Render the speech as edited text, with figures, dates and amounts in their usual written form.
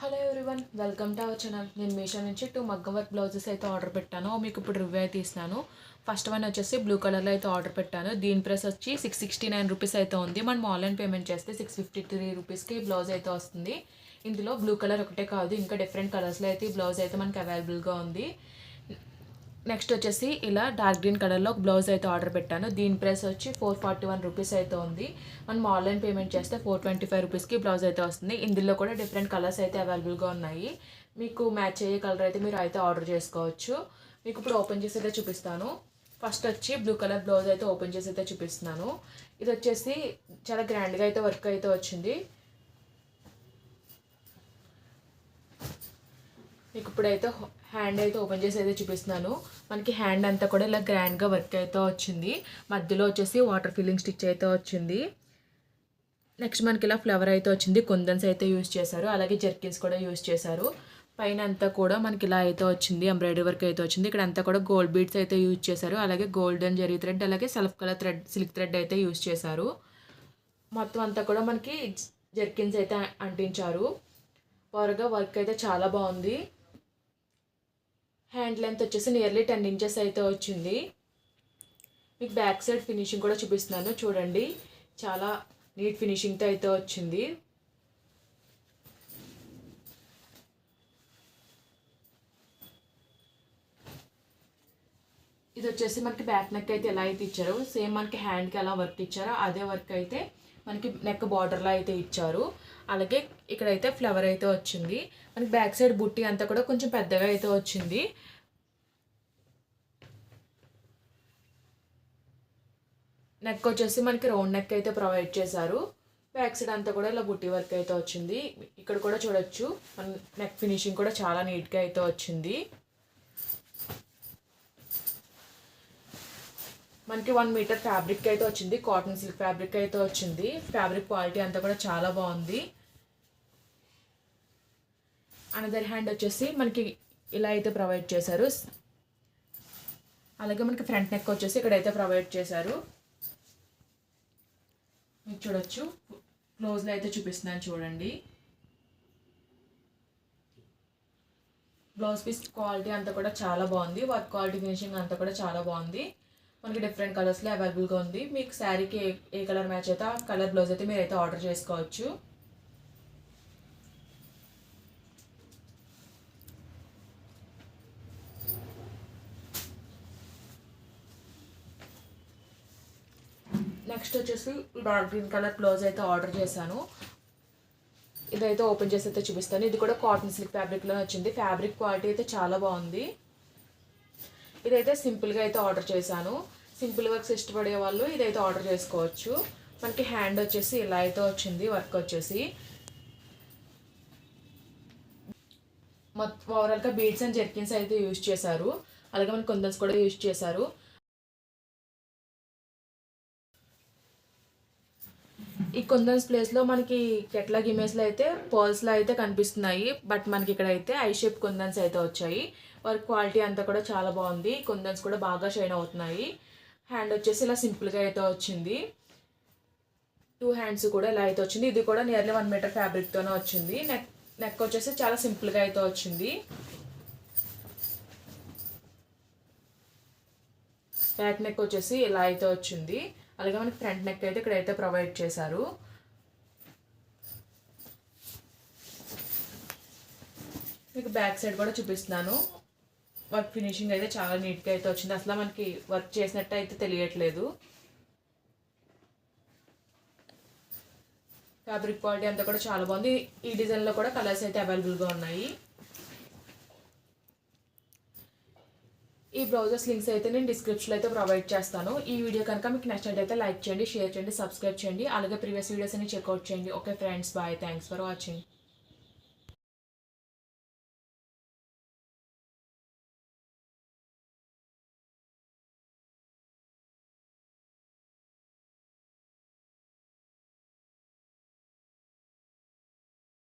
Hello everyone, welcome to our channel. నేను మీషో నుంచి 2 మగ్గం వర్క్ బ్లౌజెస్ అయితే ఆర్డర్ పెట్టాను. మీకు ఇప్పుడు రివ్యూ అయితే ఇస్తున్నాను. ఫస్ట్ వన్ వచ్చేసి బ్లూ కలర్లో అయితే ఆర్డర్ పెట్టాను. దీని ప్రైస్ వచ్చి 669 రూపీస్ అయితే ఉంది. మనం ఆన్లైన్ పేమెంట్ చేస్తే 653 రూపీస్కి బ్లౌజ్ అయితే వస్తుంది. ఇందులో బ్లూ కలర్ ఒకటే కాదు, ఇంకా డిఫరెంట్ కలర్స్లో అయితే ఈ బ్లౌజ్ అయితే మనకి అవైలబుల్గా ఉంది. నెక్స్ట్ వచ్చేసి ఇలా డార్క్ గ్రీన్ కలర్లో ఒక బ్లౌజ్ అయితే ఆర్డర్ పెట్టాను. దీని ప్రైస్ వచ్చి 441 రూపీస్ అయితే ఉంది. మనం ఆన్లైన్ పేమెంట్ చేస్తే 425 రూపీస్కి బ్లౌజ్ అయితే వస్తుంది. ఇందులో కూడా డిఫరెంట్ కలర్స్ అయితే అవైలబుల్గా ఉన్నాయి. మీకు మ్యాచ్ అయ్యే కలర్ అయితే మీరు అయితే ఆర్డర్ చేసుకోవచ్చు. మీకు ఇప్పుడు ఓపెన్ చేసి అయితే చూపిస్తాను. ఫస్ట్ వచ్చి బ్లూ కలర్ బ్లౌజ్ అయితే ఓపెన్ చేసి అయితే చూపిస్తున్నాను. ఇది వచ్చేసి చాలా గ్రాండ్గా అయితే వర్క్ అయితే వచ్చింది. మీకు ఇప్పుడైతే హ్యాండ్ అయితే ఓపెన్ చేసి అయితే చూపిస్తున్నాను. మనకి హ్యాండ్ అంతా కూడా ఇలా గ్రాండ్గా వర్క్ అయితే వచ్చింది. మధ్యలో వచ్చేసి వాటర్ ఫిల్లింగ్ స్టిచ్ అయితే వచ్చింది. నెక్స్ట్ మనకి ఇలా ఫ్లవర్ అయితే వచ్చింది. కుందన్స్ అయితే యూజ్ చేశారు, అలాగే జర్కిన్స్ కూడా యూజ్ చేశారు. పైన అంతా కూడా మనకి ఇలా అయితే వచ్చింది, ఎంబ్రాయిడరీ వర్క్ అయితే వచ్చింది. ఇక్కడ అంతా కూడా గోల్డ్ బీడ్స్ అయితే యూజ్ చేశారు, అలాగే గోల్డెన్ జరీ థ్రెడ్, అలాగే self colour thread, silk thread అయితే యూజ్ చేశారు. మొత్తం అంతా కూడా మనకి జర్కిన్స్ అయితే అంటించారు. ఓవర్గా వర్క్ అయితే చాలా బాగుంది. హ్యాండ్ లెంత్ వచ్చేసి నియర్లీ 10 ఇంచెస్ అయితే వచ్చింది. మీకు బ్యాక్ సైడ్ ఫినిషింగ్ కూడా చూపిస్తున్నాను, చూడండి. చాలా నీట్ ఫినిషింగ్తో అయితే వచ్చింది. ఇది వచ్చేసి మనకి బ్యాక్ నెక్ అయితే ఎలా అయితే ఇచ్చారో సేమ్ మనకి హ్యాండ్కి ఎలా వర్క్ ఇచ్చారో అదే వర్క్ అయితే మనకి నెక్ బార్డర్లో అయితే ఇచ్చారు. అలాగే ఇక్కడైతే ఫ్లవర్ అయితే వచ్చింది. మనకి బ్యాక్ సైడ్ బుట్టి అంతా కూడా కొంచెం పెద్దగా అయితే వచ్చింది. నెక్ వచ్చేసి మనకి రౌండ్ నెక్ అయితే ప్రొవైడ్ చేశారు. బ్యాక్ సైడ్ అంతా కూడా ఇలా బుట్టి వర్క్ అయితే వచ్చింది. ఇక్కడ కూడా చూడొచ్చు, మన నెక్ ఫినిషింగ్ కూడా చాలా నీట్గా అయితే వచ్చింది. మనకి 1 మీటర్ ఫ్యాబ్రిక్ అయితే వచ్చింది, కాటన్ సిల్క్ ఫ్యాబ్రిక్ అయితే వచ్చింది. ఫ్యాబ్రిక్ క్వాలిటీ అంతా కూడా చాలా బాగుంది. అనదర్ హ్యాండ్ వచ్చేసి మనకి ఇలా అయితే ప్రొవైడ్ చేశారు. అలాగే మనకి ఫ్రంట్ నెక్ వచ్చేసి ఇక్కడైతే ప్రొవైడ్ చేశారు. మీరు చూడొచ్చు, క్లోజ్లో అయితే చూపిస్తున్నాను, చూడండి. బ్లౌజ్ పీస్ క్వాలిటీ అంతా కూడా చాలా బాగుంది. వర్క్ క్వాలిటీ ఫినిషింగ్ అంతా కూడా చాలా బాగుంది. మనకి డిఫరెంట్ కలర్స్లో అవైలబుల్గా ఉంది. మీకు శారీకి ఏ కలర్ మ్యాచ్ అయితే ఆ కలర్ బ్లౌజ్ అయితే మీరు అయితే ఆర్డర్ చేసుకోవచ్చు. నెక్స్ట్ వచ్చేసి డార్క్ గ్రీన్ కలర్ బ్లౌజ్ అయితే ఆర్డర్ చేశాను. ఇదైతే ఓపెన్ చేసి అయితే చూపిస్తాను. ఇది కూడా కాటన్ సిల్క్ ఫ్యాబ్రిక్లో వచ్చింది. ఫ్యాబ్రిక్ క్వాలిటీ అయితే చాలా బాగుంది. ఇదైతే సింపుల్గా అయితే ఆర్డర్ చేశాను. సింపుల్ వర్క్స్ ఇష్టపడే వాళ్ళు ఇదైతే ఆర్డర్ చేసుకోవచ్చు. మనకి హ్యాండ్ వచ్చేసి ఇలా అయితే వచ్చింది. వర్క్ వచ్చేసి మొత్తం ఓవరాల్గా బీడ్స్ అండ్ జర్కిన్స్ అయితే యూజ్ చేశారు. అలాగే మనకి కుందన్స్ కూడా యూజ్ చేశారు. ఈ కుందన్స్ ప్లేస్లో మనకి కెట్లాగ్ ఇమేజ్లో అయితే పర్ల్స్లో అయితే కనిపిస్తున్నాయి. బట్ మనకి ఇక్కడ అయితే ఐ షేప్ కుందన్స్ అయితే వచ్చాయి. వర్క్ క్వాలిటీ అంతా కూడా చాలా బాగుంది. కుందన్స్ కూడా బాగా షైన్ అవుతున్నాయి. హ్యాండ్ వచ్చేసి ఇలా సింపుల్గా అయితే వచ్చింది. 2 హ్యాండ్స్ కూడా ఇలా అయితే వచ్చింది. ఇది కూడా నియర్లీ 1 మీటర్ ఫ్యాబ్రిక్తోనే వచ్చింది. నెక్ వచ్చేసి చాలా సింపుల్గా అయితే వచ్చింది. బ్యాక్ నెక్ వచ్చేసి ఇలా అయితే వచ్చింది. అలాగే మనకి ఫ్రంట్ నెక్ అయితే ఇక్కడైతే ప్రొవైడ్ చేశారు. మీకు బ్యాక్ సైడ్ కూడా చూపిస్తున్నాను. వర్క్ ఫినిషింగ్ అయితే చాలా నీట్గా అయితే వచ్చింది. అసలు మనకి వర్క్ చేసినట్టు అయితే తెలియట్లేదు. ఫ్యాబ్రిక్ క్వాలిటీ అంతా కూడా చాలా బాగుంది. ఈ డిజైన్లో కూడా కలర్స్ అయితే అవైలబుల్గా ఉన్నాయి. ఈ బ్లౌజెస్ లింక్స్ అయితే నేను డిస్క్రిప్షన్లో అయితే ప్రొవైడ్ చేస్తాను. ఈ వీడియో కనుక మీకు నచ్చినట్టయితే లైక్ చేయండి, షేర్ చేయండి, సబ్స్క్రైబ్ చేయండి. అలాగే ప్రీవియస్ వీడియోస్ అన్ని చెక్అవుట్ చేయండి. Okay friends, bye, thanks for watching.